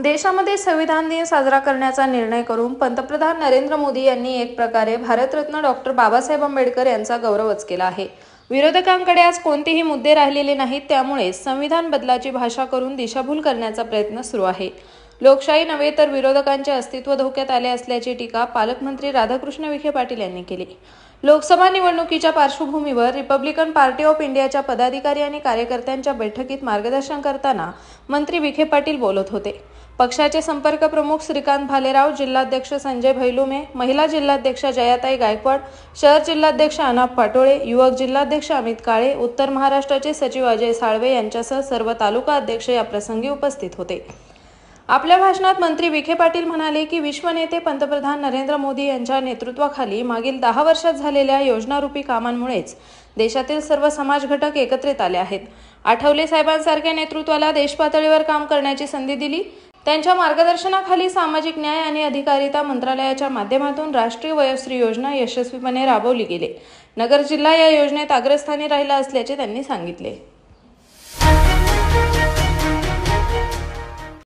देशामध्ये संविधान दिन साजरा करण्याचा निर्णय करून पंतप्रधान नरेंद्र मोदी यांनी एक प्रकारे भारतरत्न डॉक्टर बाबासाहेब आंबेडकर यांचा गौरवच केला आहे। विरोधकांकडे आज कोणतेही मुद्दे राहिलेले नाहीत, त्यामुळे संविधान बदलाची भाषा करून दिशाभूल करण्याचा प्रयत्न सुरू आहे। लोकशाही नव्हे तर विरोधकांचे अस्तित्व धोक्यात आले असल्याची टीका पालकमंत्री राधाकृष्ण विखे पाटील यांनी केली। लोकसभा निवडणुकीच्या पार्श्वभूमीवर रिपब्लिकन पार्टी ऑफ इंडियाच्या पदाधिकारी आणि कार्यकर्त्यांच्या बैठकीत मार्गदर्शन करताना मंत्री विखे पाटील बोलत होते। पक्षाचे संपर्क प्रमुख श्रीकांत भालेराव, जिल्हाध्यक्ष संजय भैलुमे, महिला जिल्हाध्यक्ष जयाताई गायकवाड, शहर जिल्हाध्यक्ष अनाप पाटोळे, युवक जिल्हाध्यक्ष अमित काळे, उत्तर महाराष्ट्राचे सचिव अजय साळवे यांच्यासह सर्व तालुका अध्यक्ष या प्रसंगी उपस्थित होते। आपल्या भाषणात मंत्री विखे पाटील म्हणाले की विश्वनेते पंतप्रधान नरेंद्र मोदी यांच्या नेतृत्वाखाली मागील 10 वर्षात झालेल्या योजनारूपी कामांमुळेच देशातील सर्व समाज घटक एकत्रित आले आहेत। आठवले साहेबांसारख्या नेतृत्वाला देशपातळीवर काम करण्याची संधी दिली। त्यांच्या मार्गदर्शनाखाली सामाजिक न्याय आणि अधिकारिता मंत्रालयाच्या माध्यमातून राष्ट्रीय वयोश्री योजना यशस्वीपणे राबवली गेली। नगर जिल्हा या योजनेत अग्रस्थानी राहिला असल्याचे त्यांनी सांगितले।